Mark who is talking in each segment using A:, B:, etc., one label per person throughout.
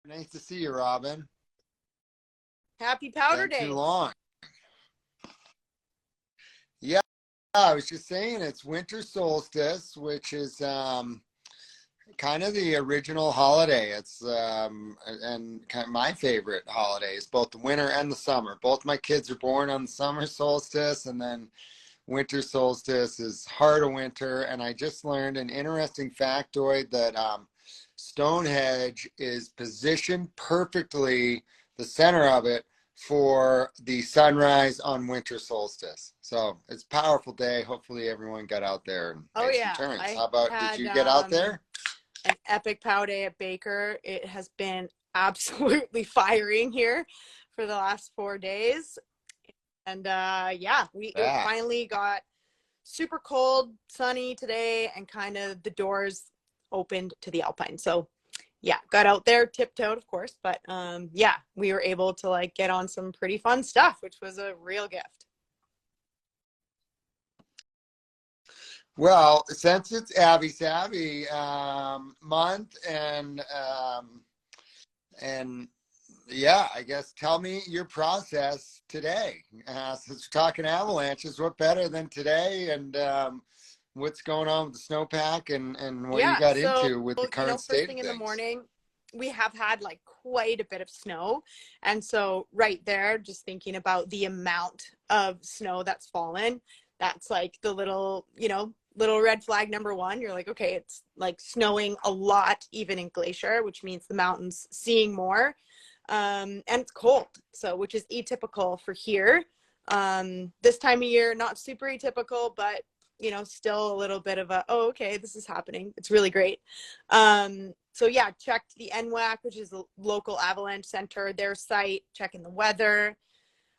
A: Nice to see you, Robin.
B: Happy Powder
A: Been too
B: Day.
A: long. Yeah, I was just saying it's winter solstice, which is kind of the original holiday. It's and kind of my favorite holidays, both the winter and the summer. Both my kids are born on the summer solstice, and then winter solstice is heart of winter. And I just learned an interesting factoid that Stonehenge is positioned perfectly, the center of it, for the sunrise on winter solstice. So it's a powerful day. Hopefully everyone got out there and
B: Oh
A: made some
B: yeah,
A: turns.
B: I
A: How about, did
B: had
A: you get out there?
B: an epic Pow Day at Baker. It has been absolutely firing here for the last 4 days. And yeah, it
A: Yeah.
B: finally got super cold, sunny today, and kind of the doors opened to the Alpine. So yeah, got out there, tiptoed, of course, but yeah, we were able to like get on some pretty fun stuff, which was a real gift.
A: Well, since it's Abby Savvy month, and yeah, I guess tell me your process today. Since we're talking avalanches, what better than today? And what's going on with the snowpack and what you
B: Yeah,
A: got
B: so
A: into with the current
B: first
A: state of
B: thing in the
A: things?
B: morning, we have had like quite a bit of snow. And so right there, just thinking about the amount of snow that's fallen, that's like the little red flag number one. You're like, okay, it's like snowing a lot, even in Glacier, which means the mountain's seeing more. And it's cold, so which is atypical for here. This time of year, not super atypical, but still a little bit of a, oh, okay, this is happening. It's really great. So yeah, checked the NWAC, which is the local avalanche center, their site, checking the weather.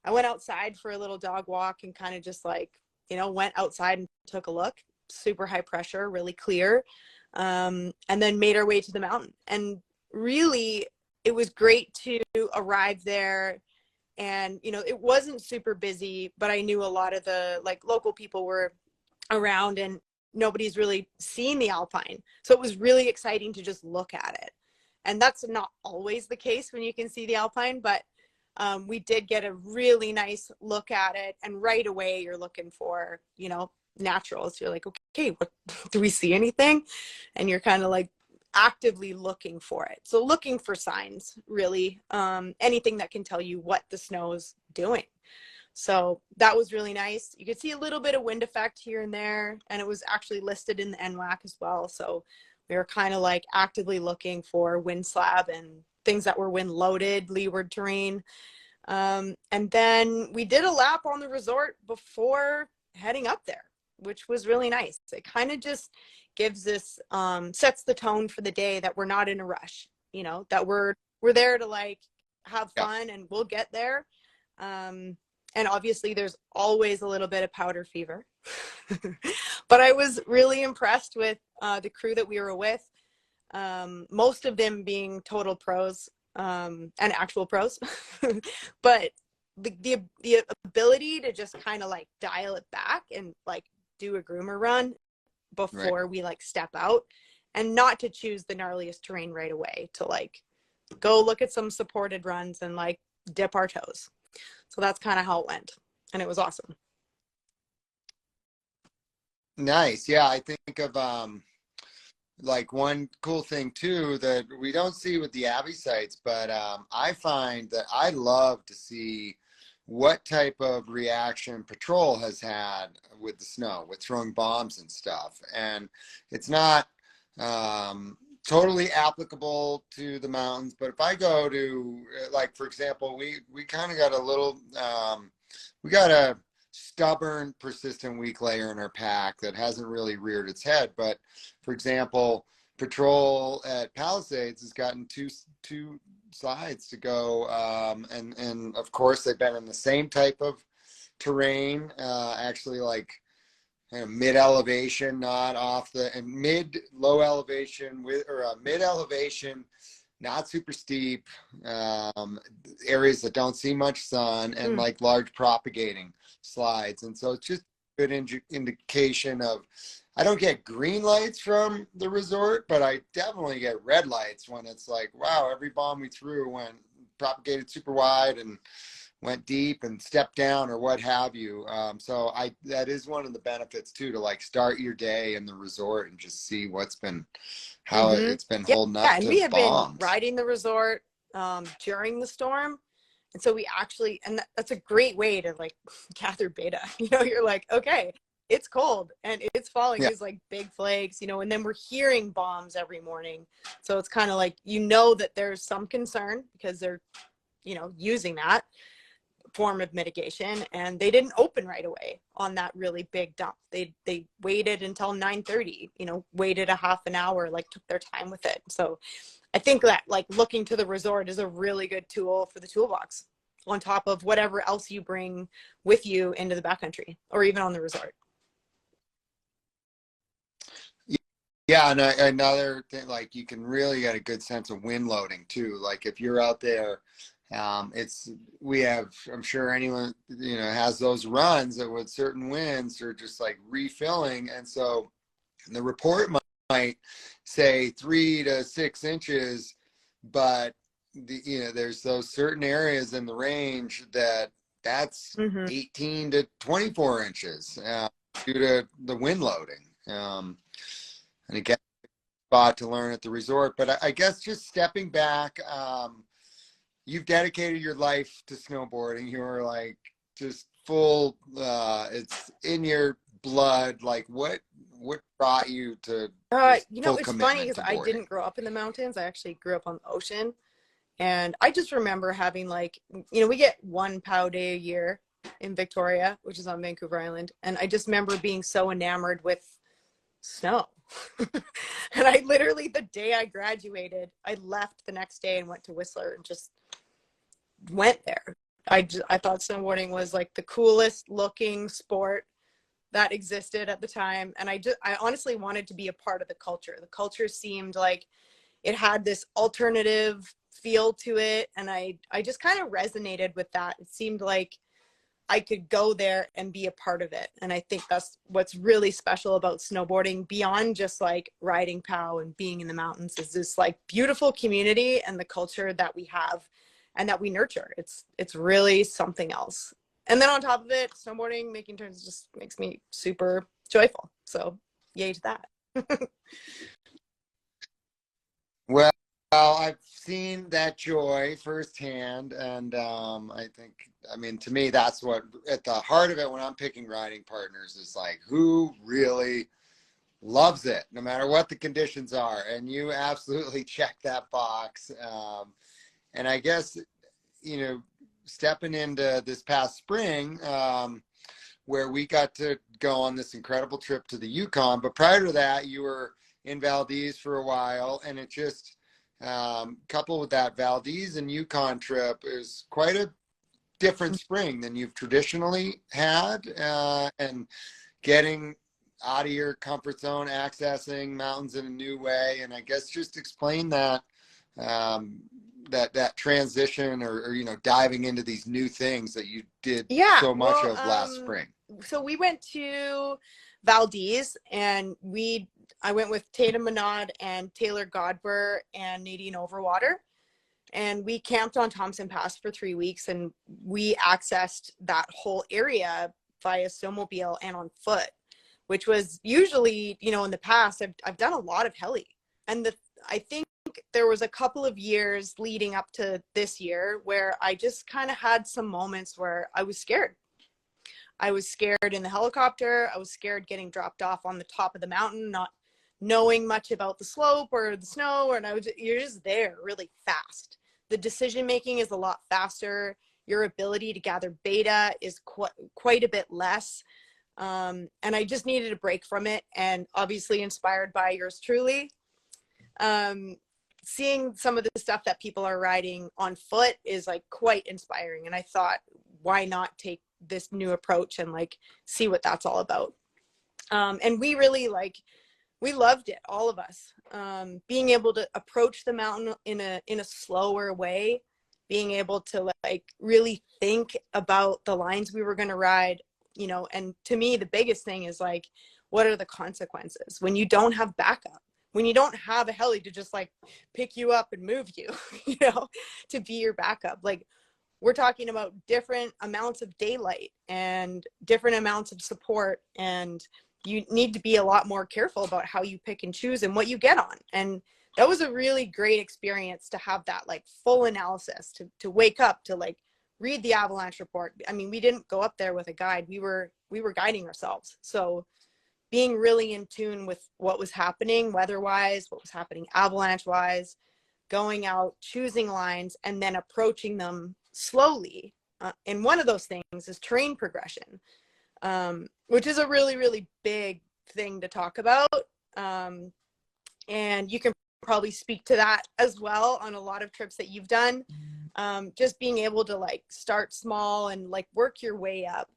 B: I went outside for a little dog walk and kind of just like, went outside and took a look. Super high pressure, really clear. And then made our way to the mountain. And really, it was great to arrive there. And, it wasn't super busy, but I knew a lot of the like local people were around and nobody's really seen the Alpine. So it was really exciting to just look at it. And that's not always the case when you can see the Alpine, but we did get a really nice look at it. And right away you're looking for, naturals. You're like, okay, what, do we see anything? And you're kind of like actively looking for it. So looking for signs, really, anything that can tell you what the snow is doing. So that was really nice. You could see a little bit of wind effect here and there, and it was actually listed in the NWAC as well. So we were kind of like actively looking for wind slab and things that were wind loaded, leeward terrain. And then we did a lap on the resort before heading up there, which was really nice. It kind of just gives this, sets the tone for the day that we're not in a rush, that we're there to like have
A: Yeah.
B: fun and we'll get there. And obviously there's always a little bit of powder fever, but I was really impressed with the crew that we were with. Most of them being total pros, and actual pros, but the ability to just kind of like dial it back and like do a groomer run
A: Right.
B: before we like step out, and not to choose the gnarliest terrain right away, to like go look at some supported runs and like dip our toes. So that's kind of how it went. And it was awesome.
A: Nice. Yeah, I think of like one cool thing too that we don't see with the Abbey sites, but I find that I love to see what type of reaction patrol has had with the snow, with throwing bombs and stuff. And it's not totally applicable to the mountains, but if I go to, like, for example, we kind of got a little, we got a stubborn, persistent weak layer in our pack that hasn't really reared its head. But for example, patrol at Palisades has gotten two sides to go, and of course they've been in the same type of terrain, actually like mid elevation, not off the, and mid low elevation with, or mid elevation, not super steep, areas that don't see much sun, and
B: Mm.
A: like large propagating slides. And so it's just a good indication of I don't get green lights from the resort, but I definitely get red lights when it's like, wow, every bomb we threw went propagated super wide and went deep and stepped down or what have you. So that is one of the benefits too, to like start your day in the resort and just see how
B: Mm-hmm.
A: it's been
B: Yeah,
A: holding
B: yeah,
A: up
B: and
A: to
B: we have been
A: bombs.
B: riding the resort during the storm. And so we actually, and that's a great way to like gather beta. You're like, okay, it's cold and it's falling
A: Yeah.
B: these like big flakes, and then we're hearing bombs every morning. So it's kind of like, that there's some concern because they're, using that form of mitigation, and they didn't open right away on that really big dump. They waited until 9:30, waited a half an hour, like took their time with it. So I think that like looking to the resort is a really good tool for the toolbox on top of whatever else you bring with you into the backcountry or even on the resort.
A: Yeah, and another thing, like you can really get a good sense of wind loading too. Like if you're out there, I'm sure anyone has those runs that with certain winds are just like refilling, and so the report might say 3 to 6 inches, but there's those certain areas in the range that's
B: Mm-hmm.
A: 18 to 24 inches due to the wind loading. And again, spot to learn at the resort. But I guess just stepping back, you've dedicated your life to snowboarding. You're like just full. It's in your blood. Like what brought you to just full
B: It's funny
A: commitment
B: because
A: to
B: I
A: boarding?
B: didn't grow up in the mountains. I actually grew up on the ocean. And I just remember having like, we get one POW day a year in Victoria, which is on Vancouver Island. And I just remember being so enamored with snow. And I literally, the day I graduated, I left the next day and went to Whistler and just went there. I thought snowboarding was like the coolest looking sport that existed at the time. And I honestly wanted to be a part of the culture. The culture seemed like it had this alternative feel to it. And I just kind of resonated with that. It seemed like I could go there and be a part of it. And I think that's what's really special about snowboarding beyond just like riding POW and being in the mountains is this like beautiful community and the culture that we have and that we nurture. It's really something else. And then on top of it, snowboarding, making turns just makes me super joyful. So yay to that.
A: Well, I've seen that joy firsthand, and I mean, to me, that's what at the heart of it when I'm picking riding partners is like who really loves it, no matter what the conditions are, and you absolutely check that box. And I guess stepping into this past spring, where we got to go on this incredible trip to the Yukon, but prior to that, you were in Valdez for a while, and it just coupled with that Valdez and Yukon trip is quite a different spring than you've traditionally had, and getting out of your comfort zone, accessing mountains in a new way. And I guess just explain that that transition or diving into these new things that you did
B: Yeah,
A: so much
B: well,
A: of last spring.
B: so we went to Valdez and I went with Tatum Manod and Taylor Godber and Nadine Overwater. And we camped on Thompson Pass for 3 weeks and we accessed that whole area via snowmobile and on foot, which was usually, in the past, I've done a lot of heli. And I think there was a couple of years leading up to this year where I just kind of had some moments where I was scared. I was scared in the helicopter. I was scared getting dropped off on the top of the mountain, not knowing much about the slope or the snow, you're just there really fast. The decision making is a lot faster. Your ability to gather beta is quite a bit less. And I just needed a break from it. And obviously inspired by yours truly. Seeing some of the stuff that people are riding on foot is like quite inspiring. And I thought, why not take this new approach and like see what that's all about? And we really we loved it, all of us. Being able to approach the mountain in a slower way, being able to like really think about the lines we were going to ride, and to me, the biggest thing is like, what are the consequences when you don't have backup, when you don't have a heli to just like pick you up and move you, you know, to be your backup. Like, we're talking about different amounts of daylight and different amounts of support, and you need to be a lot more careful about how you pick and choose and what you get on. And that was a really great experience to have that like full analysis, to wake up, to like read the Avalanche report. I mean, we didn't go up there with a guide. We were guiding ourselves. So being really in tune with what was happening weather-wise, what was happening avalanche-wise, going out, choosing lines, and then approaching them slowly. And one of those things is terrain progression, which is a really, really big thing to talk about. And you can probably speak to that as well on a lot of trips that you've done. Just being able to like start small and like work your way up.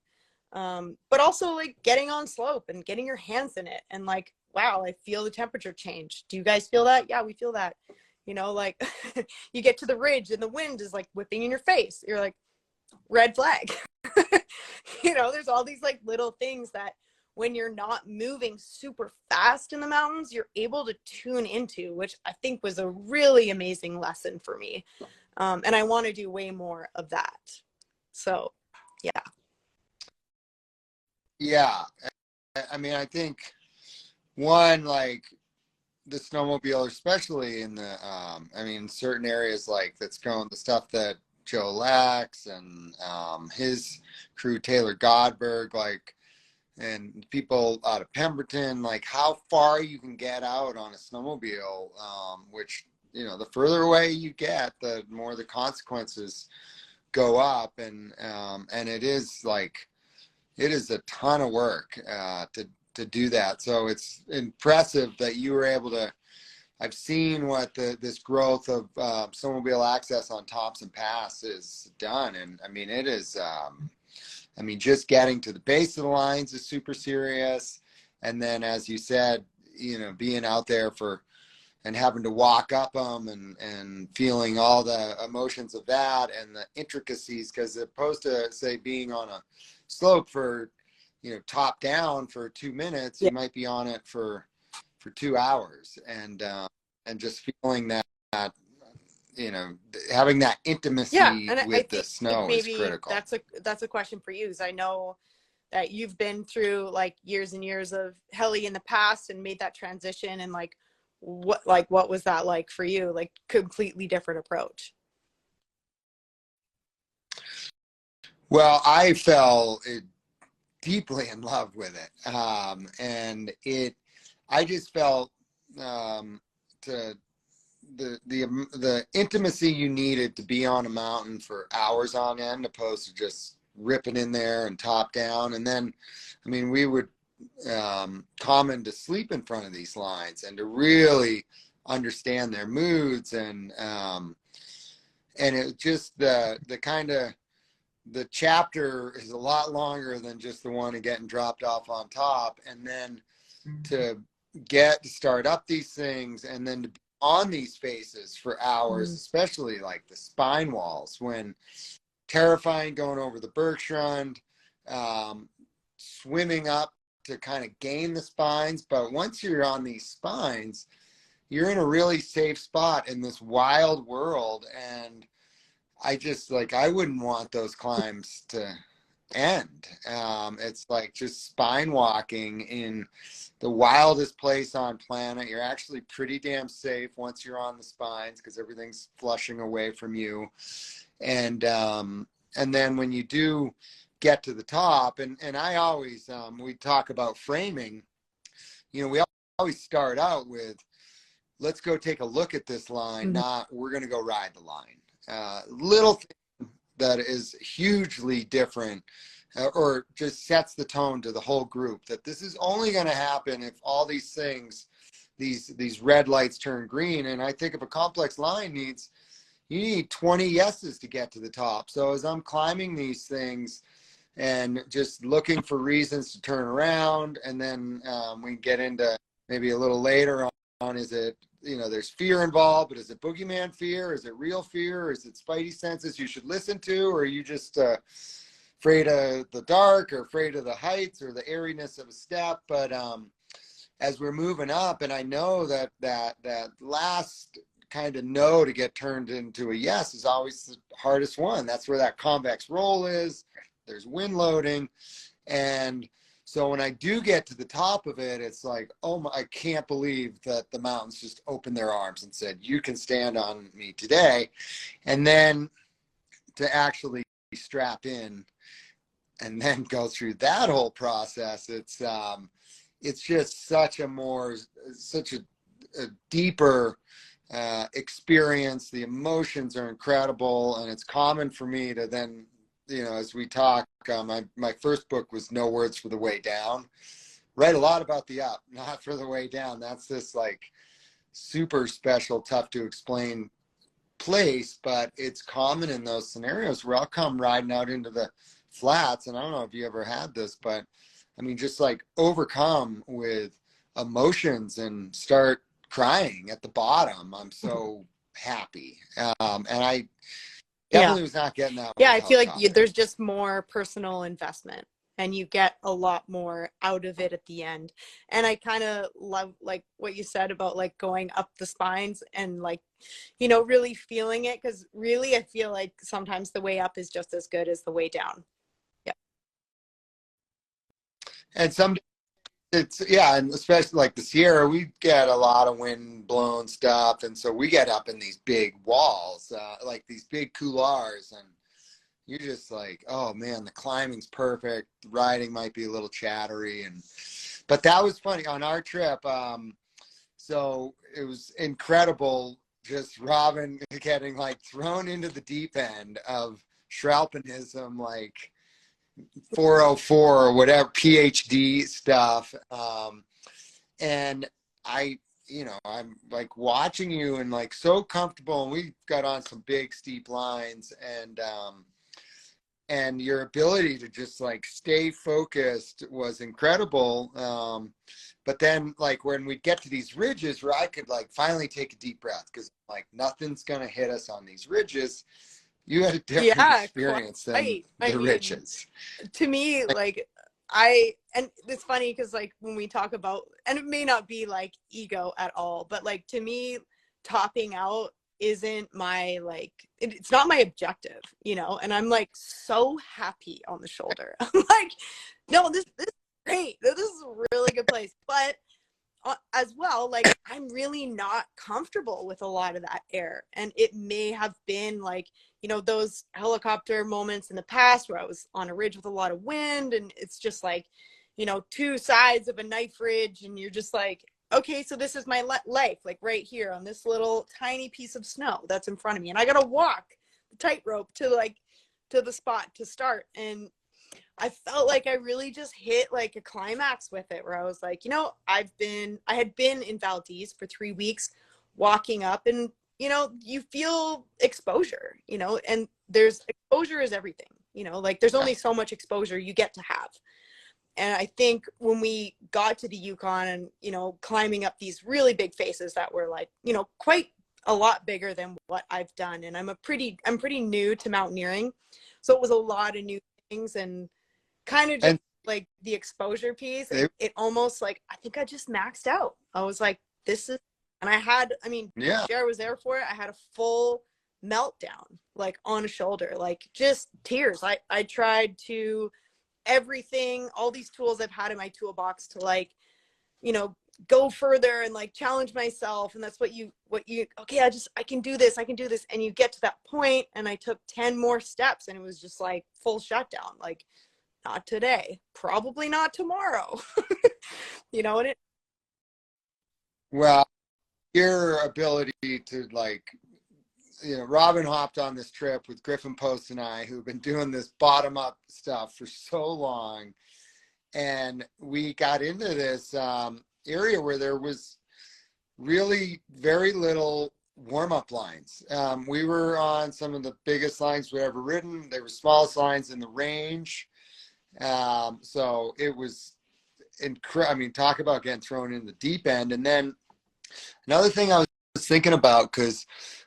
B: But also like getting on slope and getting your hands in it and like, wow, I feel the temperature change. Do you guys feel that? Yeah, we feel that. You know, like you get to the ridge and the wind is like whipping in your face. You're like, red flag. You know, there's all these like little things that when you're not moving super fast in the mountains, you're able to tune into, which I think was a really amazing lesson for me. And I want to do way more of that. So, yeah.
A: Yeah. I mean, I think one, like the snowmobile, especially in the, I mean, certain areas like that's going, the stuff that Joe Lax and his crew, Taylor Godberg, like, and people out of Pemberton, like how far you can get out on a snowmobile, which, you know, the further away you get, the more the consequences go up. And it is like, it is a ton of work to do that. So it's impressive that you were able to, I've seen what this growth of snowmobile access on Thompson Pass is done. And I mean, it is, I mean, just getting to the base of the lines is super serious. And then, as you said, you know, being out there for, and having to walk up them and feeling all the emotions of that and the intricacies, because opposed to say being on a slope for, you know, top down for 2 minutes,
B: Yeah.
A: you might be on it for 2 hours, and just feeling that, you know, having that intimacy
B: And I
A: with the
B: think
A: snow is
B: maybe
A: critical.
B: that's a question for you, because I know that you've been through like years and years of heli in the past and made that transition, and like what was that like for you? Like completely different approach.
A: Well, I fell deeply in love with it, and I just felt to the intimacy you needed to be on a mountain for hours on end, opposed to just ripping in there and top down. And then, I mean, we would common to sleep in front of these lines and to really understand their moods, and it just the kind of, the chapter is a lot longer than just the one of getting dropped off on top, and then to get to start up these things, and then to be on these faces for hours, especially like the spine walls, when terrifying going over the Bergstrand, swimming up to kind of gain the spines. But once you're on these spines, you're in a really safe spot in this wild world. And I just like, I wouldn't want those climbs to end. It's like just spine walking in the wildest place on planet. You're actually pretty damn safe once you're on the spines, because everything's flushing away from you. And then when you do get to the top, and I always, we talk about framing, you know, we always start out with, let's go take a look at this line, not we're going to go ride the line. Little thing that is hugely different, or just sets the tone to the whole group, that this is only going to happen if all these things, these red lights turn green. And I think if a complex line you need 20 yeses to get to the top. So as I'm climbing these things and just looking for reasons to turn around, and then we get into maybe a little later on, is it, you know, there's fear involved, but is it boogeyman fear? Is it real fear? Is it spidey senses you should listen to? Or are you just afraid of the dark or afraid of the heights or the airiness of a step. But as we're moving up, and I know that last kind of no to get turned into a yes is always the hardest one. That's where that convex roll is. There's wind loading. And so when I do get to the top of it, it's like, oh my, I can't believe that the mountains just opened their arms and said, you can stand on me today. And then to actually strap in and then go through that whole process, it's just such a deeper experience. The emotions are incredible, and it's common for me to then, as we talk, my first book was No Words for the Way Down. Write a lot about the up, not for the way down. That's this like super special, tough to explain place, but it's common in those scenarios where I'll come riding out into the flats, and I don't know if you ever had this, but I mean, just like overcome with emotions and start crying at the bottom. I'm so happy. And I definitely was not getting that.
B: Yeah, I feel like there's just more personal investment and you get a lot more out of it at the end. And I kind of love like what you said about like going up the spines and like, really feeling it. Cause really, I feel like sometimes the way up is just as good as the way down. Yeah.
A: And some and especially like the Sierra, we get a lot of wind blown stuff. And so we get up in these big walls, like these big couloirs, and you're just like, oh man, the climbing's perfect. The riding might be a little chattery. But that was funny on our trip. So it was incredible. Just Robin getting like thrown into the deep end of Shralpinism, like 404 or whatever, PhD stuff. And I'm like watching you and like so comfortable, and we got on some big steep lines, and your ability to just like stay focused was incredible. But then like when we get to these ridges where I could like finally take a deep breath, because like nothing's gonna hit us on these ridges. You had a different experience than the ridges.
B: To me, like and it's funny because like when we talk about, and it may not be like ego at all, but like to me, topping out isn't my like, it's not my objective, and I'm like so happy on the shoulder. I'm like, no, this is great. This is a really good place. But as well, like I'm really not comfortable with a lot of that air, and it may have been like those helicopter moments in the past where I was on a ridge with a lot of wind, and it's just like two sides of a knife ridge, and you're just like, okay, so this is my life, like right here on this little tiny piece of snow that's in front of me, and I gotta walk the tightrope to the spot to start. And I felt like I really just hit like a climax with it, where I was like, I had been in Valdez for 3 weeks walking up, and you feel exposure, and exposure is everything, like there's only so much exposure you get to have. And I think when we got to the Yukon and, climbing up these really big faces that were like, quite a lot bigger than what I've done. And I'm pretty new to mountaineering. So it was a lot of new things, and kind of just like the exposure piece, it almost like, I think I just maxed out. I was like, and Jared was there for it. I had a full meltdown, like on a shoulder, like just tears. I tried to everything, all these tools I've had in my toolbox to like, go further and like challenge myself. And that's okay, I can do this. And you get to that point, and I took 10 more steps, and it was just like full shutdown. Like, not today, probably not tomorrow. And
A: well, your ability to like, Robin hopped on this trip with Griffin Post and I, who've been doing this bottom up stuff for so long. And we got into this area where there was really very little warm-up lines. We were on some of the biggest lines we've ever ridden. They were smallest lines in the range. So it was incredible. I mean, talk about getting thrown in the deep end. And then another thing I was thinking about, because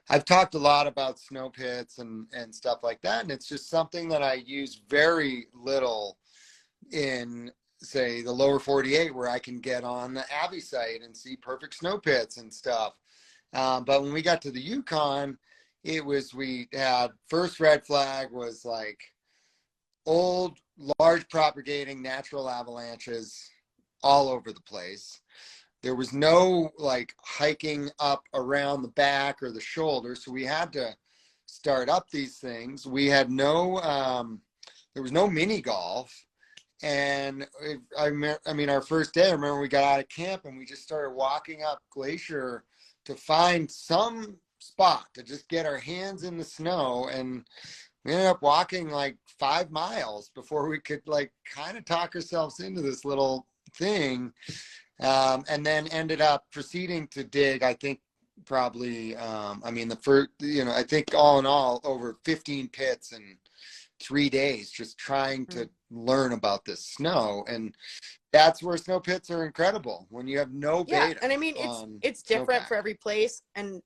A: I've talked a lot about snow pits and stuff like that, and it's just something that I use very little in, say, the lower 48, where I can get on the Abbey site and see perfect snow pits and stuff. But when we got to the Yukon, we had first red flag was like old, large propagating natural avalanches all over the place. There was no like hiking up around the back or the shoulder, so we had to start up these things. We had there was no mini golf. And I mean, our first day, I remember we got out of camp and we just started walking up Glacier to find some spot to just get our hands in the snow. And we ended up walking like 5 miles before we could like kind of talk ourselves into this little thing. And then ended up proceeding to dig, I think probably, I mean, the first, I think all in all, over 15 pits in 3 days, just trying to learn about this snow. And that's where snow pits are incredible, when you have no
B: Yeah,
A: beta
B: and I mean, it's different
A: snowpack.
B: for every place. And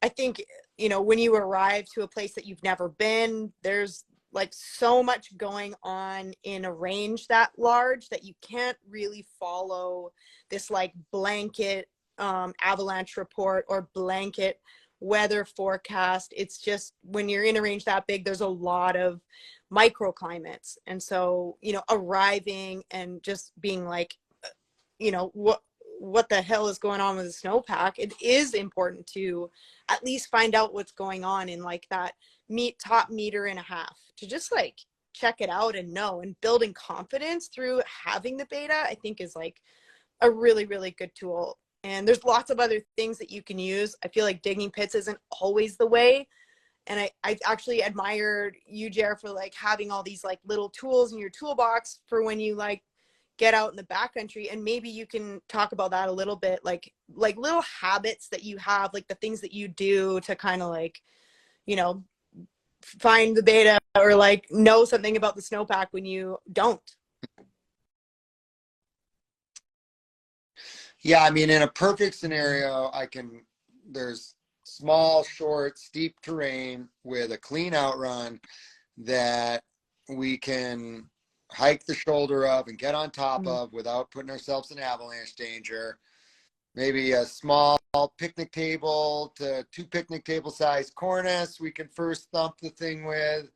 B: I think, when you arrive to a place that you've never been, there's like so much going on in a range that large that you can't really follow this like blanket avalanche report or blanket weather forecast. It's just, when you're in a range that big, there's a lot of microclimates. And so, arriving and just being like, what the hell is going on with the snowpack, it is important to at least find out what's going on in like that top meter and a half, to just like check it out and know. And building confidence through having the beta, I think, is like a really, really good tool. And there's lots of other things that you can use. I feel like digging pits isn't always the way. And I actually admired you, Jer, for like having all these like little tools in your toolbox for when you like get out in the backcountry. And maybe you can talk about that a little bit, like little habits that you have, like the things that you do to kind of like, find the beta or like know something about the snowpack when you don't.
A: Yeah, I mean, in a perfect scenario, there's small, short, steep terrain with a clean outrun that we can hike the shoulder of and get on top
B: Mm-hmm.
A: of without putting ourselves in avalanche danger. Maybe a small picnic table to 2 picnic table size cornice we can first thump the thing with.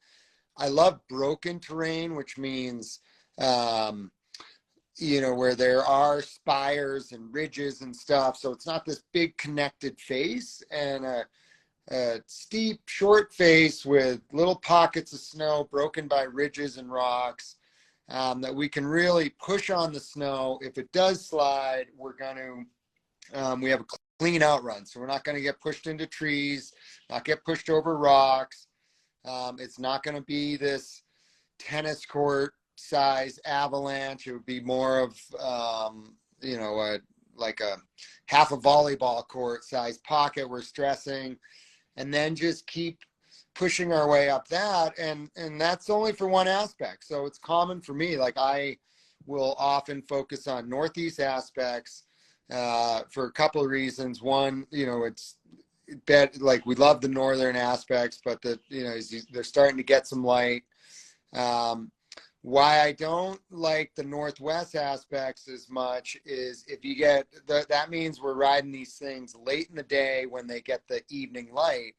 A: I love broken terrain, which means where there are spires and ridges and stuff. So it's not this big connected face, and a steep, short face with little pockets of snow broken by ridges and rocks, that we can really push on the snow. If it does slide, we have a clean outrun. So we're not going to get pushed into trees, not get pushed over rocks. It's not going to be this tennis court size avalanche. It would be more of like a half a volleyball court size pocket we're stressing, and then just keep pushing our way up that. And that's only for one aspect. So it's common for me, like I will often focus on northeast aspects for a couple of reasons. One, it's like we love the northern aspects, but they're starting to get some light. Why I don't like the Northwest aspects as much is if you get that means we're riding these things late in the day when they get the evening light.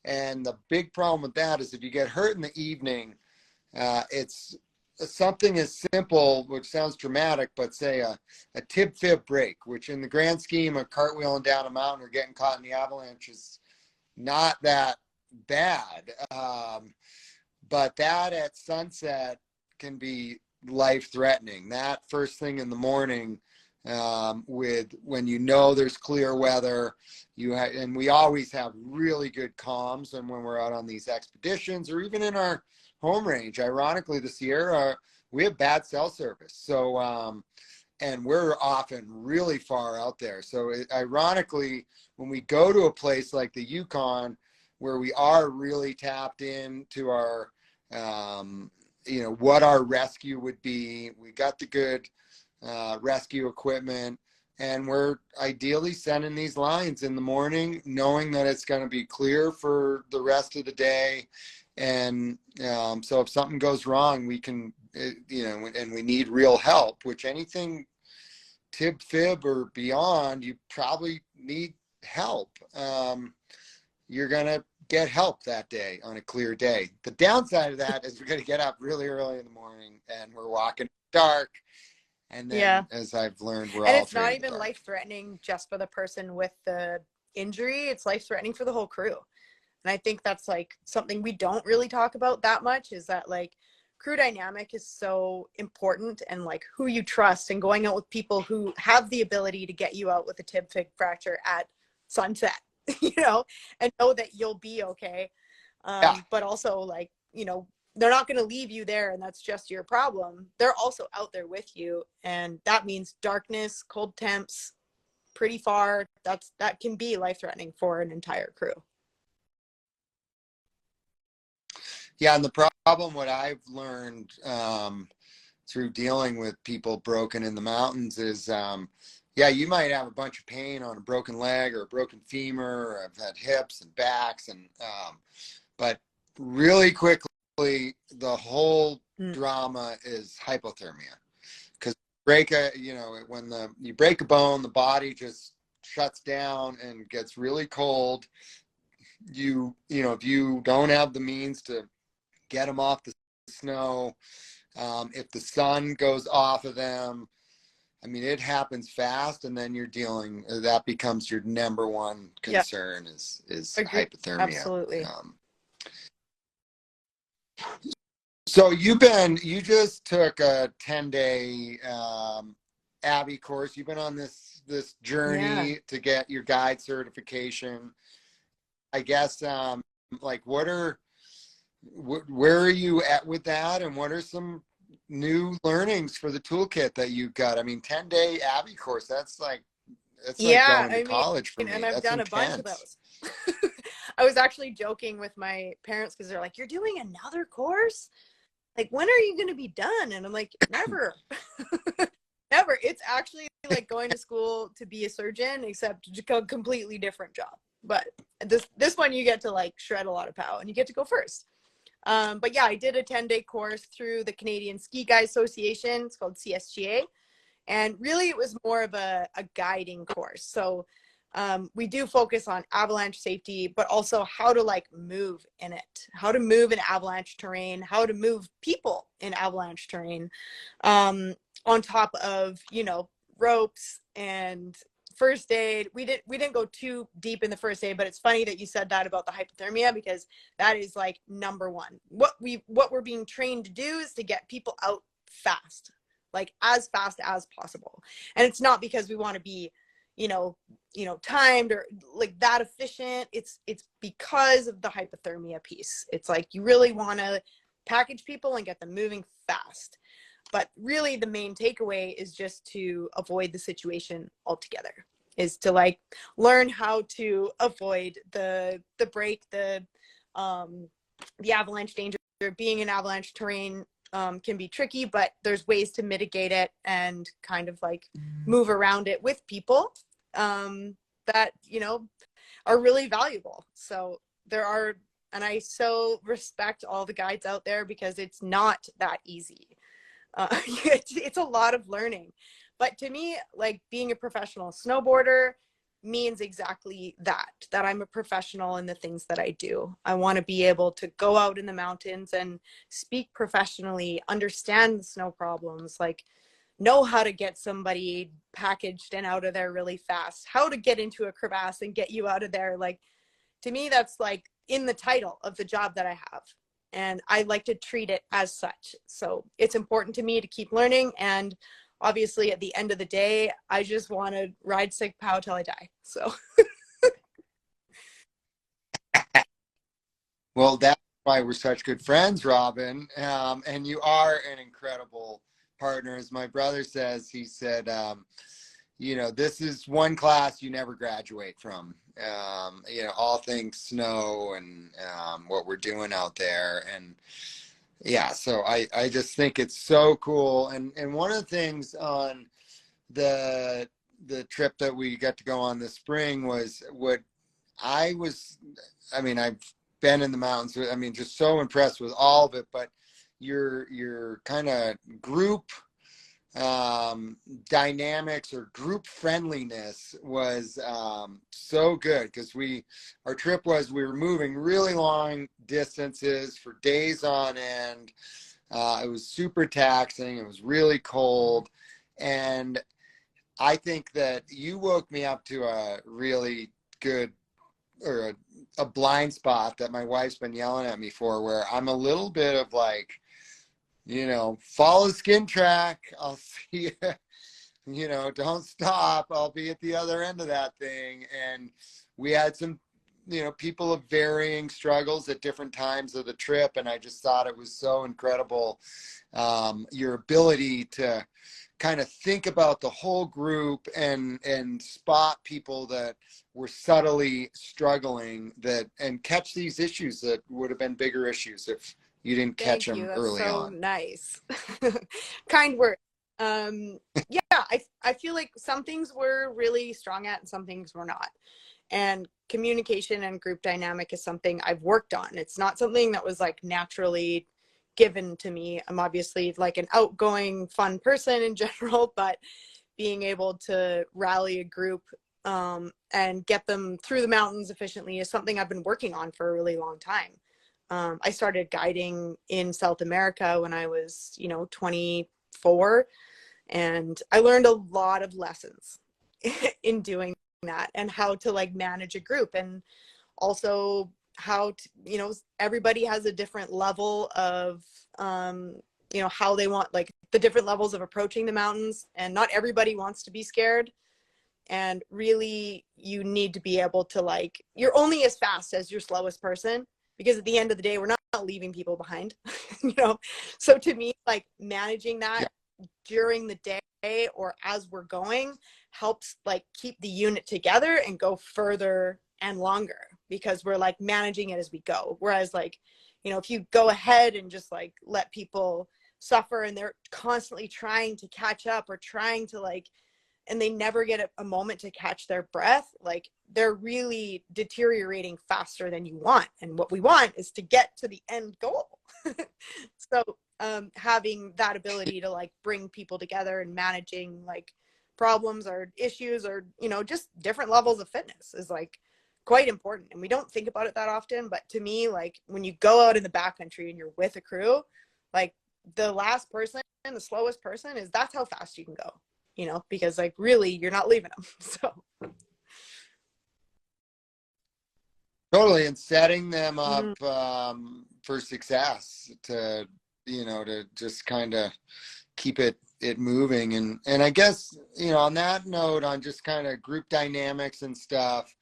A: And the big problem with that is if you get hurt in the evening, it's something as simple, which sounds dramatic, but say a tib fib break, which in the grand scheme of cartwheeling down a mountain or getting caught in the avalanche is not that bad. But that at sunset can be life threatening. That first thing in the morning, when there's clear weather, and we always have really good comms. And when we're out on these expeditions or even in our home range, ironically, the Sierra, we have bad cell service. So, and we're often really far out there. So ironically, when we go to a place like the Yukon, where we are really tapped into our, what our rescue would be, we got the good rescue equipment, and we're ideally sending these lines in the morning, knowing that it's going to be clear for the rest of the day. And so if something goes wrong, we can, and we need real help, which anything tib fib or beyond, you probably need help. You're going to get help that day on a clear day. The downside of that is we're going to get up really early in the morning and we're walking dark. And then, as I've learned, we're
B: and
A: all
B: it's not
A: afraid of the
B: even
A: dark.
B: life-threatening just for the person with the injury. It's life-threatening for the whole crew. And I think that's like something we don't really talk about that much, is that like crew dynamic is so important, and like who you trust, and going out with people who have the ability to get you out with a tib fib fracture at sunset, and know that you'll be okay. But also like, they're not going to leave you there and that's just your problem. They're also out there with you. And that means darkness, cold temps, pretty far. That can be life-threatening for an entire crew.
A: Yeah, and the problem, what I've learned through dealing with people broken in the mountains is, you might have a bunch of pain on a broken leg or a broken femur, or I've had hips and backs, and but really quickly, the whole drama is hypothermia. Because when you break a bone, the body just shuts down and gets really cold. If you don't have the means to get them off the snow, if the sun goes off of them, I mean, it happens fast, and then that becomes your number one concern is hypothermia.
B: Absolutely.
A: So you just took a 10-day Abbey course. You've been on this journey to get your guide certification. I guess, where are you at with that, and what are some new learnings for the toolkit that you've got? I mean, 10-day Abbey course, that's like going to college for me.
B: And I've
A: that's
B: done
A: intense.
B: a bunch of those. I was actually joking with my parents because they're like, "You're doing another course? Like, when are you going to be done?" And I'm like, never. Never. It's actually like going to school to be a surgeon, except a completely different job. But this one, you get to like shred a lot of pow, and you get to go first. But yeah, I did a 10-day course through the Canadian Ski Guide Association. It's called CSGA. And really, it was more of a guiding course. So we do focus on avalanche safety, but also how to like move in it, how to move in avalanche terrain, how to move people in avalanche terrain, on top of, ropes and first aid. We didn't go too deep in the first aid, but it's funny that you said that about the hypothermia, because that is like number one. What we're being trained to do is to get people out fast, like as fast as possible. And it's not because we want to be, timed or like that efficient. It's because of the hypothermia piece. It's like you really want to package people and get them moving fast. But really the main takeaway is just to avoid the situation altogether, is to like learn how to avoid the break, the avalanche danger. Being in avalanche terrain can be tricky, but there's ways to mitigate it and kind of like move around it with people that, are really valuable. So there are, and I so respect all the guides out there, because it's not that easy. It's a lot of learning. But to me, like being a professional snowboarder means exactly that I'm a professional in the things that I do. I want to be able to go out in the mountains and speak professionally, understand the snow problems, like know how to get somebody packaged and out of there really fast, how to get into a crevasse and get you out of there. Like, to me, that's like in the title of the job that I have. And I like to treat it as such. So it's important to me to keep learning. And obviously at the end of the day, I just want to ride sick pow till I die. So.
A: Well, that's why we're such good friends, Robin. And you are an incredible partner. As my brother says, he said, this is one class you never graduate from. All things snow and what we're doing out there. And yeah, so I just think it's so cool. And one of the things on the the trip that we got to go on this spring was what I was, I mean, I've been in the mountains. I mean, just so impressed with all of it, but your kind of group dynamics or group friendliness was so good because our trip was we were moving really long distances for days on end. It was super taxing. It was really cold. And I think that you woke me up to a really good or a blind spot that my wife's been yelling at me for, where I'm a little bit of like, follow the skin track. I'll see you, don't stop. I'll be at the other end of that thing. And we had some, people of varying struggles at different times of the trip. And I just thought it was so incredible. Your ability to kind of think about the whole group and spot people that were subtly struggling and catch these issues that would have been bigger issues if you didn't catch
B: Thank you.
A: them
B: That's
A: early
B: so
A: on.
B: nice. Kind word. Yeah, I feel like some things we're really strong at and some things we're not. And communication and group dynamic is something I've worked on. It's not something that was like naturally given to me. I'm obviously like an outgoing, fun person in general, but being able to rally a group and get them through the mountains efficiently is something I've been working on for a really long time. I started guiding in South America when I was, 24, and I learned a lot of lessons in doing that and how to like manage a group, and also how to, everybody has a different level of, how they want, like the different levels of approaching the mountains, and not everybody wants to be scared. And really, you need to be able to like, you're only as fast as your slowest person, because at the end of the day, we're not leaving people behind, So to me, like managing that during the day or as we're going helps like keep the unit together and go further and longer, because we're like managing it as we go. Whereas like, if you go ahead and just like let people suffer and they're constantly trying to catch up or trying to like, and they never get a moment to catch their breath, like they're really deteriorating faster than you want. And what we want is to get to the end goal. So having that ability to like bring people together and managing like problems or issues or, just different levels of fitness is like quite important. And we don't think about it that often. But to me, like when you go out in the backcountry and you're with a crew, like the last person, the slowest person that's how fast you can go. Because like really you're not leaving them. So
A: Totally. And setting them up for success to just kind of keep it moving. And I guess, on that note, on just kind of group dynamics and stuff,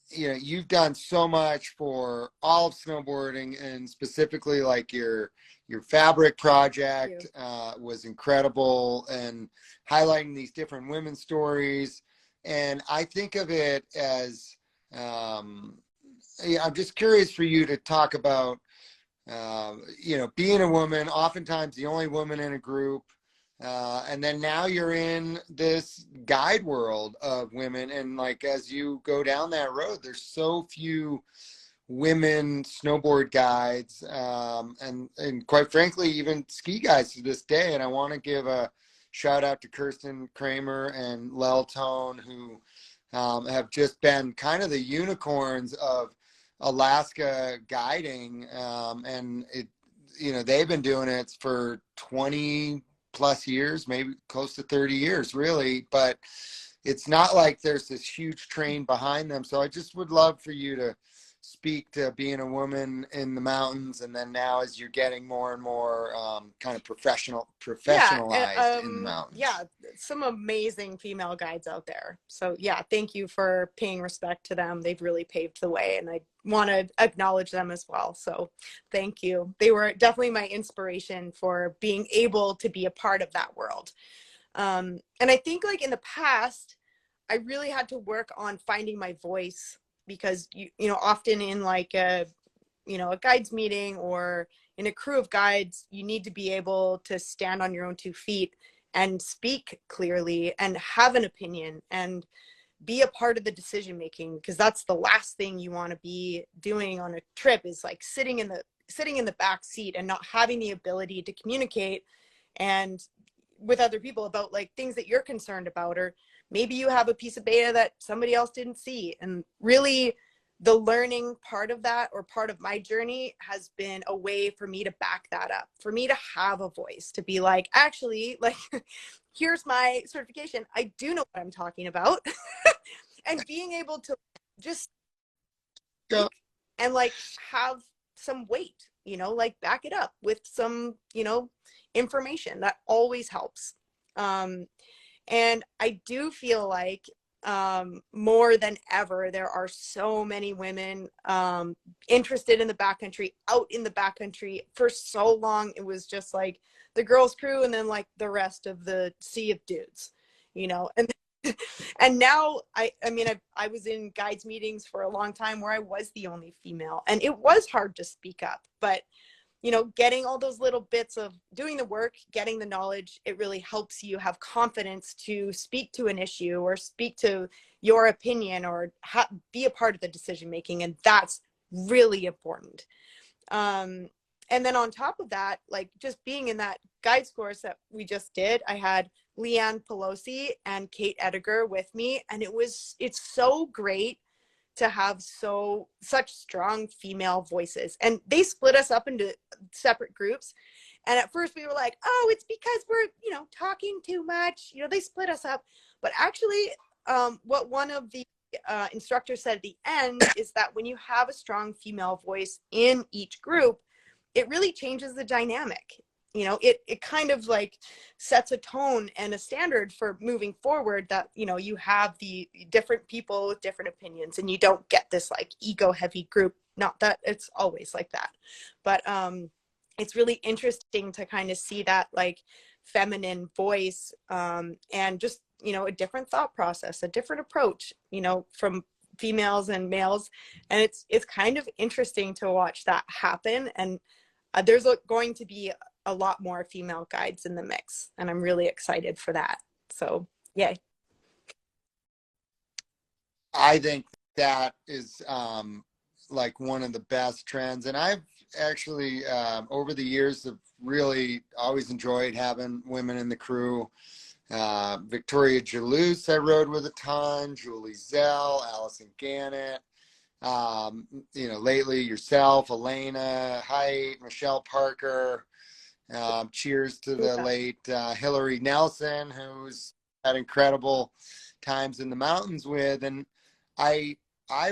A: you've done so much for all of snowboarding, and specifically like your fabric project was incredible, and highlighting these different women's stories. And I think of it as, I'm just curious for you to talk about, being a woman, oftentimes the only woman in a group. And then now you're in this guide world of women. And like, as you go down that road, there's so few women snowboard guides, and quite frankly, even ski guides to this day. And I want to give a shout out to Kirsten Kramer and Lel Tone, who have just been kind of the unicorns of Alaska guiding. And they've been doing it for 20 plus years, maybe close to 30 years, really. But it's not like there's this huge train behind them. So I just would love for you to speak to being a woman in the mountains, and then now as you're getting more and more kind of professionalized in the mountains.
B: Yeah, some amazing female guides out there. So yeah, thank you for paying respect to them. They've really paved the way, and I want to acknowledge them as well. So thank you. They were definitely my inspiration for being able to be a part of that world. And I think like in the past, I really had to work on finding my voice, because often in like a guides meeting or in a crew of guides, you need to be able to stand on your own 2 feet and speak clearly and have an opinion and be a part of the decision making, because that's the last thing you want to be doing on a trip, is like sitting in the back seat and not having the ability to communicate and with other people about like things that you're concerned about, or maybe you have a piece of data that somebody else didn't see. And really the learning part of that, or part of my journey, has been a way for me to back that up, for me to have a voice, to be like, actually, like, here's my certification, I do know what I'm talking about. And being able to just
A: Yeah.
B: speak and like have some weight, like back it up with some, information, that always helps. And I do feel like more than ever, there are so many women interested in the backcountry, out in the backcountry. For so long, it was just like the girls' crew and then like the rest of the sea of dudes, and and now I was in guides meetings for a long time where I was the only female, and it was hard to speak up, but getting all those little bits of doing the work, getting the knowledge, it really helps you have confidence to speak to an issue or speak to your opinion, or be a part of the decision making. And that's really important. And then on top of that, like just being in that guides course that we just did, I had Leanne Pelosi and Kate Ediger with me. And it's so great to have such strong female voices. And they split us up into separate groups. And at first we were like, oh, it's because we're, talking too much. They split us up. But actually, what one of the instructors said at the end is that when you have a strong female voice in each group, it really changes the dynamic. It kind of like sets a tone and a standard for moving forward, that, you have the different people with different opinions, and you don't get this like ego heavy group. Not that it's always like that, but it's really interesting to kind of see that like feminine voice, and just, a different thought process, a different approach, from females and males. And it's kind of interesting to watch that happen. And there's going to be a lot more female guides in the mix, and I'm really excited for that. So, yay.
A: I think that is like one of the best trends. And I've actually, over the years, have really always enjoyed having women in the crew. Victoria Jalouse, I rode with a ton, Julie Zell, Allison Gannett, lately yourself, Elena Height, Michelle Parker. Cheers to the late Hillary Nelson, who's had incredible times in the mountains with. And I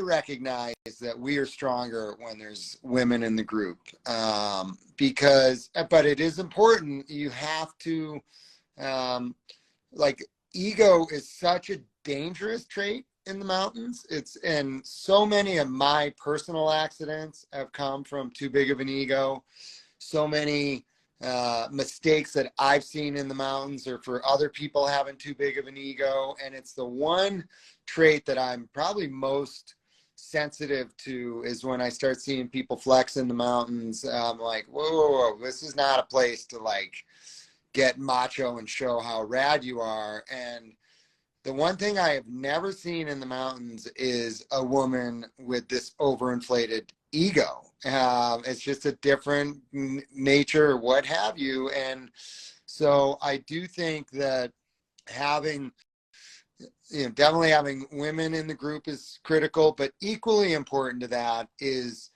A: recognize that we are stronger when there's women in the group, but it is important. You have to, like, ego is such a dangerous trait in the mountains. And so many of my personal accidents have come from too big of an ego. So many mistakes that I've seen in the mountains are for other people having too big of an ego. And it's the one trait that I'm probably most sensitive to, is when I start seeing people flex in the mountains. I'm like, whoa, this is not a place to like get macho and show how rad you are. And the one thing I have never seen in the mountains is a woman with this overinflated ego. It's just a different nature, what have you. And so I do think that definitely having women in the group is critical, but equally important to that is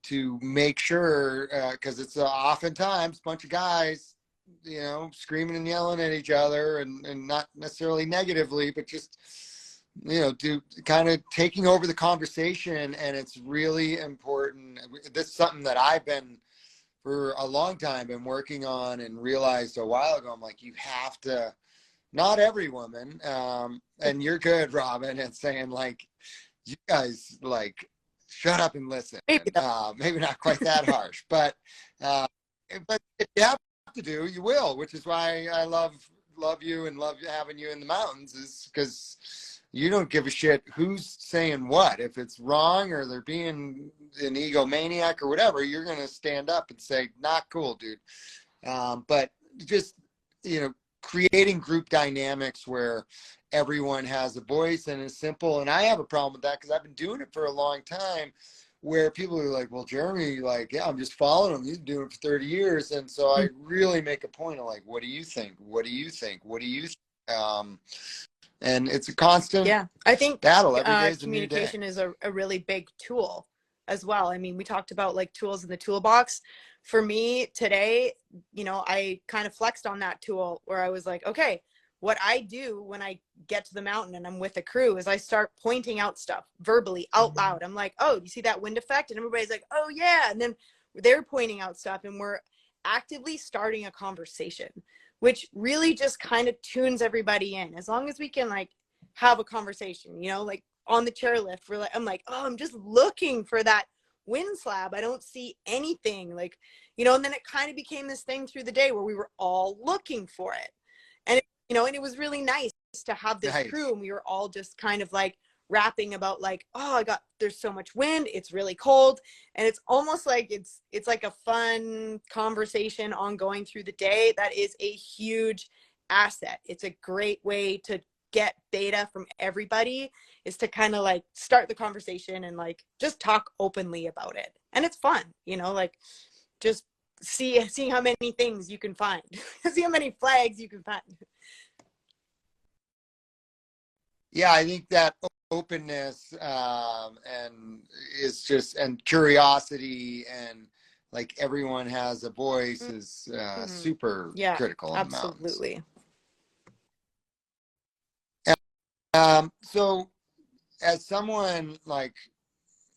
A: to make sure, because it's oftentimes a bunch of guys, screaming and yelling at each other, and not necessarily negatively, but just, do kind of taking over the conversation. And it's really important. This is something that I've been for a long time been working on, and realized a while ago. I'm like, you have to, not every woman, and you're good, Robin, and saying like, you guys like, shut up and listen. Maybe not quite that harsh, but if you have to do, you will, which is why I love you and love having you in the mountains, is because you don't give a shit who's saying what. If it's wrong or they're being an egomaniac or whatever, you're going to stand up and say, not cool, dude. But just, creating group dynamics where everyone has a voice and is simple. And I have a problem with that because I've been doing it for a long time, where people are like, well, Jeremy, like, yeah, I'm just following him. He's been doing it for 30 years. And so I really make a point of like, what do you think? What do you think? What do you think? And it's a constant
B: I think
A: battle. Every day is a new day.
B: communication is a really big tool as well. I mean, we talked about like tools in the toolbox. For me today, you know, I kind of flexed on that tool where I was like, okay, what I do when I get to the mountain and I'm with a crew is I start pointing out stuff verbally out loud. I'm like, oh, do you see that wind effect? And everybody's like, oh yeah. And then they're pointing out stuff and we're actively starting a conversation, which really just kind of tunes everybody in. As long as we can like have a conversation, you know, like on the chairlift, we're like, I'm like, oh, I'm just looking for that wind slab. I don't see anything, like, you know, and then it kind of became this thing through the day where we were all looking for it. And, you know, and it was really nice to have this crew, and we were all just kind of like rapping about like, oh, there's so much wind, it's really cold. And it's almost like it's like a fun conversation ongoing through the day. That is a huge asset. It's a great way to get data from everybody, is to kind of like start the conversation and like just talk openly about it. And it's fun, you know, like just see how many things you can find, see how many flags you can find.
A: Yeah, I think that openness and is just, and curiosity, and like everyone has a voice is super critical in the mountains.
B: Absolutely.
A: So as someone like,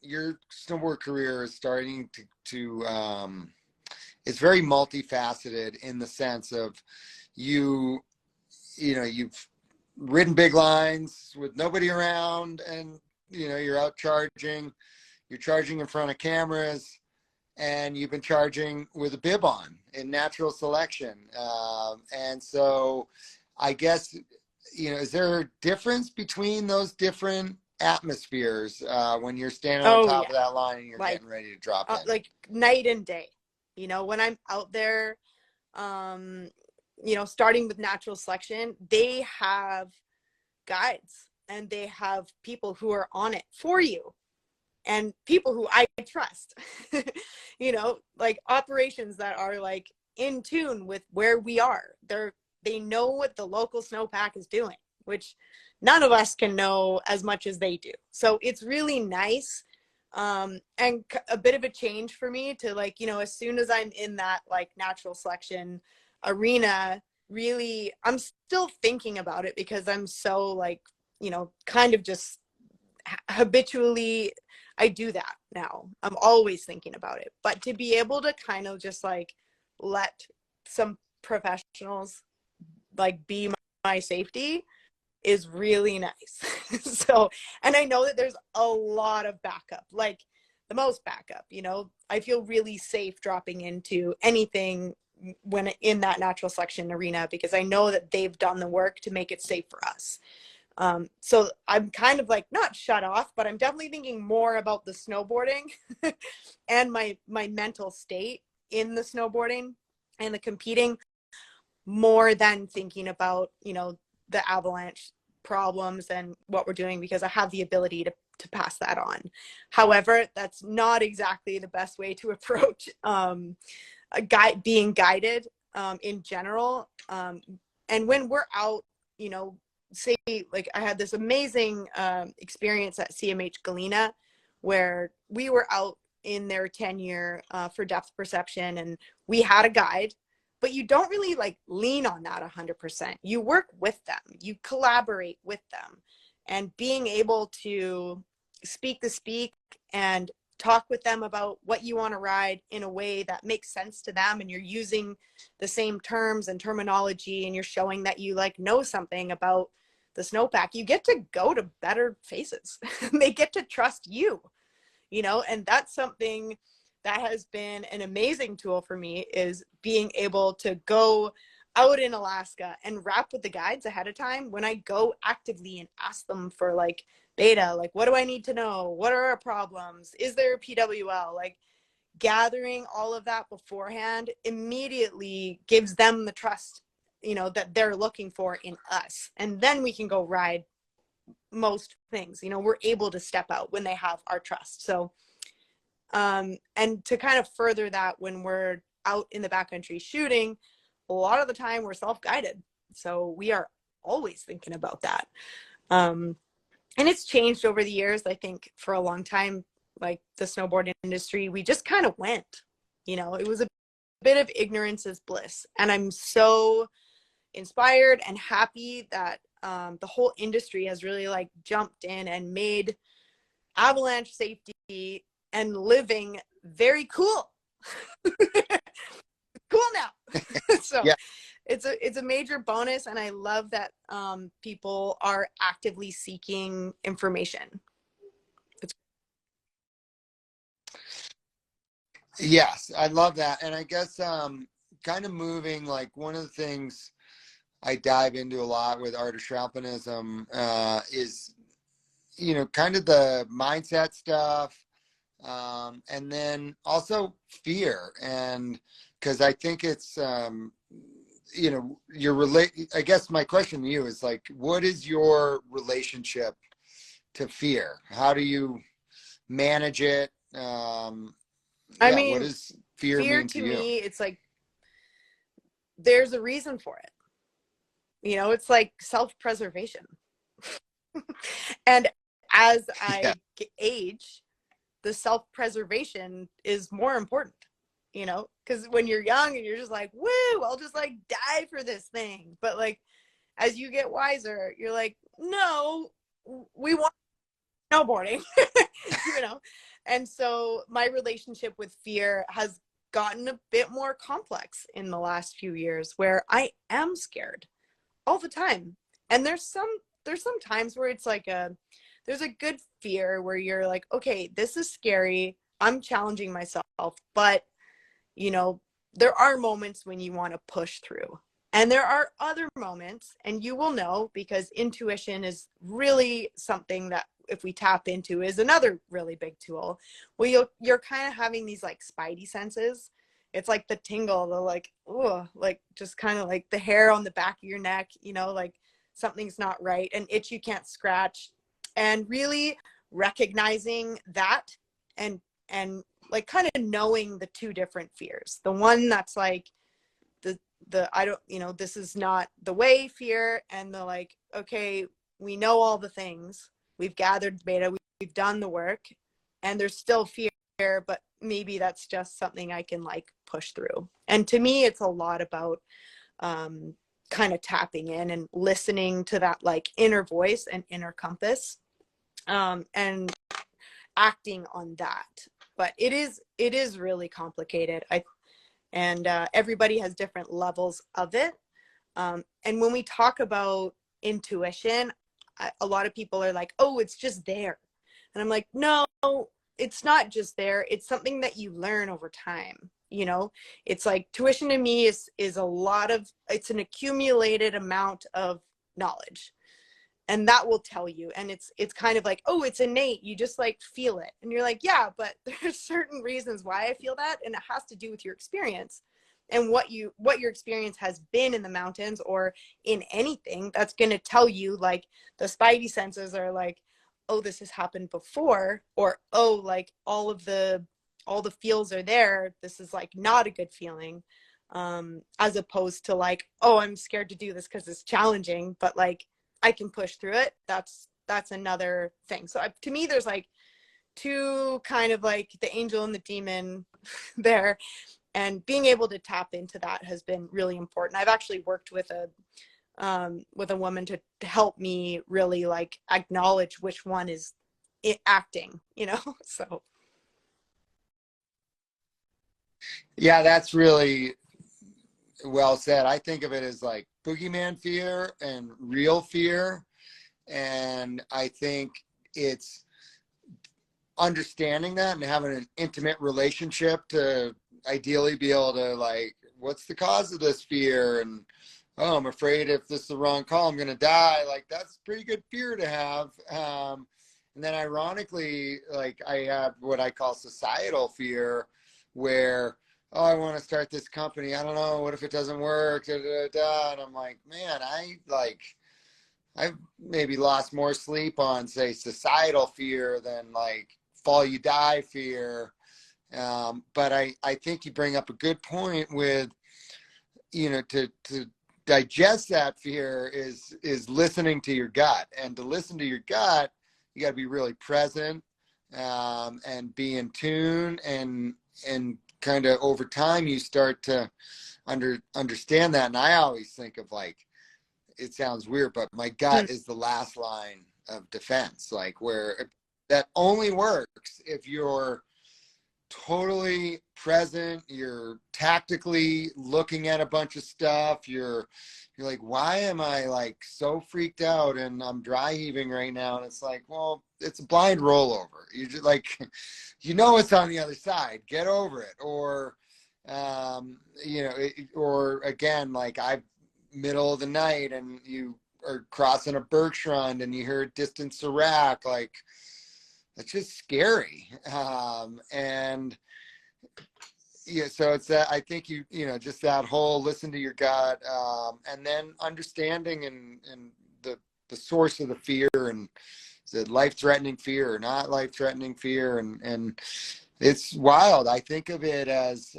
A: your snowboard career is starting to it's very multifaceted in the sense of you know, you've ridden big lines with nobody around, and you know, you're out charging, you're charging in front of cameras, and you've been charging with a bib on in natural selection. And so I guess, you know, is there a difference between those different atmospheres when you're standing on top of that line and you're like, getting ready to drop in?
B: Like night and day, you know, when I'm out there, you know, starting with natural selection, they have guides and they have people who are on it for you, and people who I trust, you know, like operations that are like in tune with where we are. They know what the local snowpack is doing, which none of us can know as much as they do. So it's really nice. And a bit of a change for me to like, you know, as soon as I'm in that like natural selection arena, really, I'm still thinking about it because I'm so like, you know, kind of just habitually, I do that now. I'm always thinking about it. But to be able to kind of just like let some professionals like be my safety is really nice. So, and I know that there's a lot of backup, like the most backup, you know, I feel really safe dropping into anything when in that natural selection arena, because I know that they've done the work to make it safe for us. So I'm kind of like not shut off, but I'm definitely thinking more about the snowboarding and my mental state in the snowboarding and the competing, more than thinking about, you know, the Avalanche problems and what we're doing, because I have the ability to pass that on. However, that's not exactly the best way to approach being guided in general. And when we're out, you know, say like I had this amazing experience at CMH Galena where we were out in their tenure for depth perception, and we had a guide, but you don't really like lean on that 100%. You work with them, you collaborate with them, and being able to speak the speak and talk with them about what you want to ride in a way that makes sense to them, and you're using the same terms and terminology, and you're showing that you like know something about the snowpack, you get to go to better faces. They get to trust you, you know, and that's something that has been an amazing tool for me, is being able to go out in Alaska and rap with the guides ahead of time when I go actively and ask them for like data, like what do I need to know? What are our problems? Is there a PWL? Like gathering all of that beforehand immediately gives them the trust that they're looking for in us. And then we can go ride most things. We're able to step out when they have our trust. So, and to kind of further that, when we're out in the backcountry shooting, a lot of the time we're self-guided. So we are always thinking about that. And it's changed over the years. I think for a long time, like the snowboard industry, we just kind of went, it was a bit of ignorance is bliss. And I'm so inspired and happy that the whole industry has really like jumped in and made avalanche safety and living very cool. Cool now. So
A: Yeah.
B: it's a major bonus, and I love that people are actively seeking information.
A: Yes, I love that. And I guess kind of moving, like one of the things I dive into a lot with artist alpinism is, kind of the mindset stuff, and then also fear. And because I think it's, I guess my question to you is like, what is your relationship to fear? How do you manage it?
B: I
A: What
B: mean,
A: does fear
B: fear
A: mean to
B: to
A: you?
B: me, it's like there's a reason for it. It's like self-preservation. And as
A: Yeah.
B: I age, the self-preservation is more important, because when you're young and you're just like, woo, I'll just like die for this thing. But like, as you get wiser, you're like, no, we want snowboarding, you know? And so my relationship with fear has gotten a bit more complex in the last few years, where I am scared all the time. And there's some times where it's like there's a good fear where you're like, okay, this is scary. I'm challenging myself, but there are moments when you want to push through. And there are other moments, and you will know, because intuition is really something that, if we tap into, is another really big tool. Well, you're kind of having these like spidey senses. It's like the tingle, the like, oh, like just kind of like the hair on the back of your neck, like something's not right, an itch you can't scratch. And really recognizing that, and like kind of knowing the two different fears. The one that's like the I don't, this is not the way fear, and the like, okay, we know all the things, we've gathered data, we've done the work, and there's still fear, but maybe that's just something I can like push through. And to me, it's a lot about kind of tapping in and listening to that like inner voice and inner compass, and acting on that. But it is really complicated. And everybody has different levels of it. And when we talk about intuition, a lot of people are like, oh, it's just there. And I'm like, no, it's not just there. It's something that you learn over time. It's like tuition to me is it's an accumulated amount of knowledge. And that will tell you. And it's kind of like, oh, it's innate, you just like feel it. And you're like, yeah, but there's certain reasons why I feel that, and it has to do with your experience and what your experience has been in the mountains or in anything. That's going to tell you, like, the spidey senses are like, oh, this has happened before, or oh, like all the feels are there, this is like not a good feeling, as opposed to like, oh, I'm scared to do this because it's challenging, but like I can push through it. That's another thing. So to me, there's like two kind of like the angel and the demon there, and being able to tap into that has been really important. I've actually worked with a woman to help me really like acknowledge which one is acting, so.
A: Yeah, that's really well said. I think of it as like boogeyman fear and real fear. And I think it's understanding that and having an intimate relationship to ideally be able to like, what's the cause of this fear? And, oh, I'm afraid if this is the wrong call, I'm going to die. Like, that's pretty good fear to have. And then ironically, like I have what I call societal fear, where oh, I want to start this company. I don't know. What if it doesn't work? Da, da, da. And I'm like, man, I've maybe lost more sleep on, say, societal fear than like fall you die fear. But I think you bring up a good point with, to digest that fear is listening to your gut. And to listen to your gut, you got to be really present, and be in tune, and kind of over time you start to understand that. And I always think of like, it sounds weird, but my gut is the last line of defense, like where that only works if you're totally present, you're tactically looking at a bunch of stuff, you're like, why am I like so freaked out and I'm dry heaving right now? And it's like, well, it's a blind rollover. You just like, it's on the other side, get over it. Or or again, like I middle of the night and you are crossing a Bergschrund and you hear a distant Serac, like it's just scary. And yeah, so it's that, I think just that whole listen to your gut, and then understanding and the source of the fear, and is it life-threatening fear or not life-threatening fear, and it's wild. I think of it as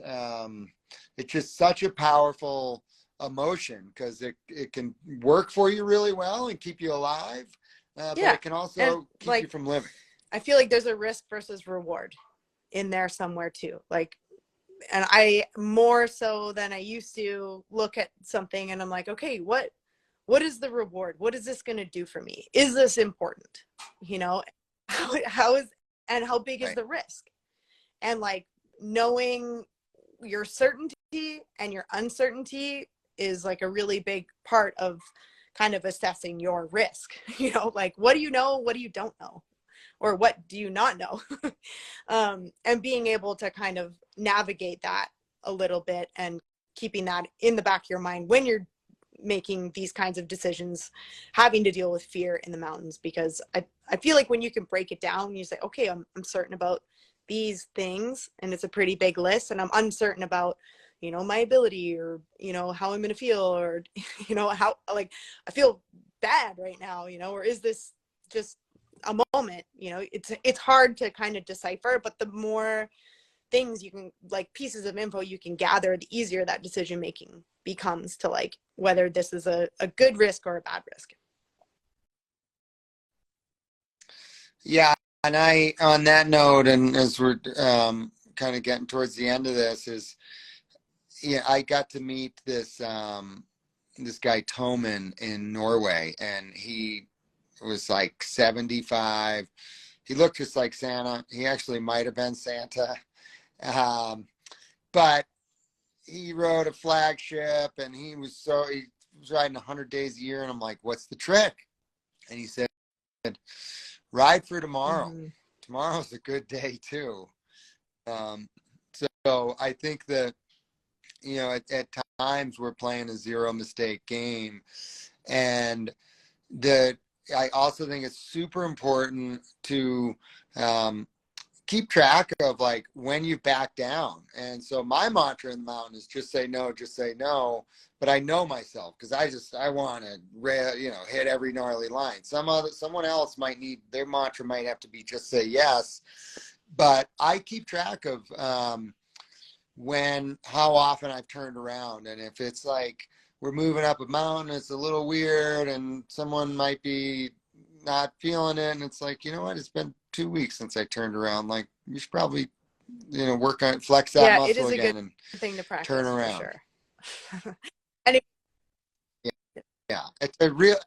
A: it's just such a powerful emotion because it can work for you really well and keep you alive, but it can also keep you from living.
B: I feel like there's a risk versus reward in there somewhere too. Like, and I more so than I used to look at something and I'm like, okay, what is the reward? What is this going to do for me? Is this important? How is, and how big is the risk? And like knowing your certainty and your uncertainty is like a really big part of kind of assessing your risk. Like what do you know? What do you don't know? Or what do you not know? And being able to kind of navigate that a little bit and keeping that in the back of your mind when you're making these kinds of decisions, having to deal with fear in the mountains. Because I feel like when you can break it down, you say, okay, I'm certain about these things, and it's a pretty big list, and I'm uncertain about, my ability, or, how I'm going to feel, or, how, like, I feel bad right now, or is this just a moment? It's hard to kind of decipher, but the more things you can, like pieces of info you can gather, the easier that decision making becomes to like whether this is a good risk or a bad risk.
A: Yeah, and I, on that note, and as we're kind of getting towards the end of this, I got to meet this this guy Toman in Norway, and he was like 75. He looked just like Santa. He actually might have been Santa, but he rode a flagship, and he was riding 100 days a year. And I'm like, what's the trick? And he said, ride for tomorrow. Mm-hmm. Tomorrow's a good day too. So I think that, at times we're playing a zero mistake game, and I also think it's super important to keep track of like when you back down. And so my mantra in the mountain is just say no, just say no. But I know myself because I want to hit every gnarly line. Someone else might need, their mantra might have to be just say yes. But I keep track of how often I've turned around, and if it's like we're moving up a mountain, it's a little weird, and someone might be not feeling it, and it's like, you know what, it's been 2 weeks since I turned around. Like, you should probably, work on it, flex that muscle again, and it is a good
B: thing to practice,
A: turn around.
B: For sure. And
A: yeah, it's a real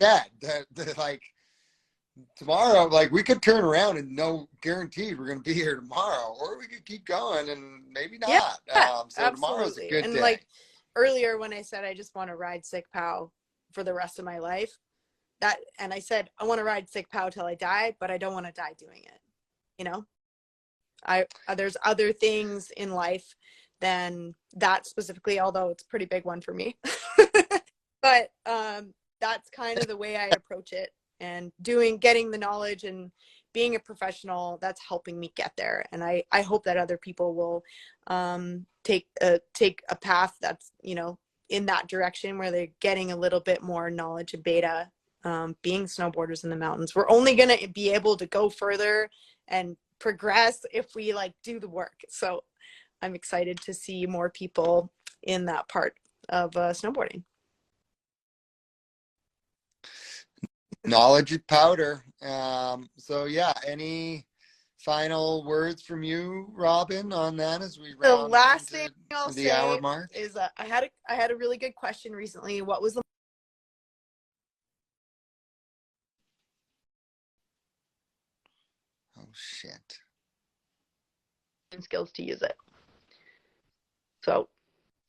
A: that like tomorrow, like we could turn around and no guaranteed we're going to be here tomorrow, or we could keep going and maybe not.
B: Yeah,
A: so tomorrow's a good
B: and
A: day.
B: Like earlier when I said I just want to ride Sick Pow for the rest of my life, and I said I want to ride Sick Pow till I die, but I don't want to die doing it. There's other things in life than that specifically, although it's a pretty big one for me. But that's kind of the way I approach it, and getting the knowledge and being a professional, that's helping me get there. And I hope that other people will take a path that's, you know, in that direction where they're getting a little bit more knowledge of beta, being snowboarders in the mountains. We're only going to be able to go further and progress if we like do the work. So I'm excited to see more people in that part of snowboarding.
A: Knowledge is powder. So yeah, any final words from you, Robin, on that as we
B: The
A: round
B: last thing
A: into
B: I'll
A: the hour
B: say
A: mark?
B: is I had a really good question recently. What was the
A: Oh shit.
B: skills to use it? So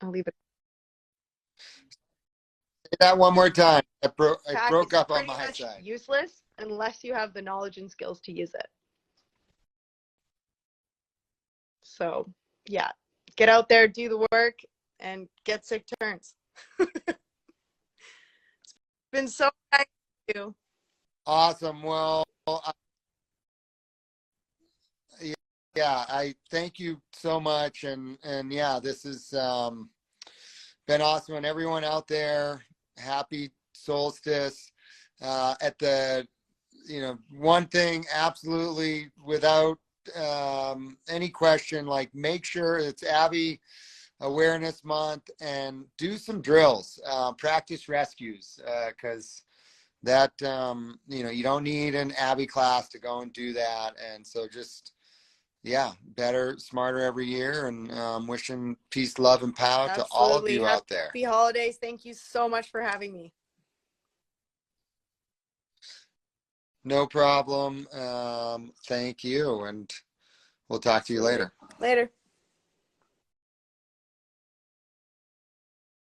B: I'll leave it.
A: Say that one more time. It broke
B: It's
A: up on
B: pretty
A: my
B: much
A: side.
B: useless unless you have the knowledge and skills to use it. So yeah, get out there, do the work, and get sick turns. It's been so nice to you.
A: Awesome. Well, yeah, I thank you so much, and yeah, this has been awesome. And everyone out there, happy solstice. At the, you know, one thing absolutely without any question, like make sure it's Abby Awareness Month and do some drills, practice rescues, because that you know, you don't need an Abby class to go and do that. And so just, yeah, better, smarter every year. And wishing peace, love, and power to all of
B: Absolutely.
A: you out there.
B: Happy holidays. Thank you so much for having me.
A: No problem. Thank you. And we'll talk to you later.
B: Later.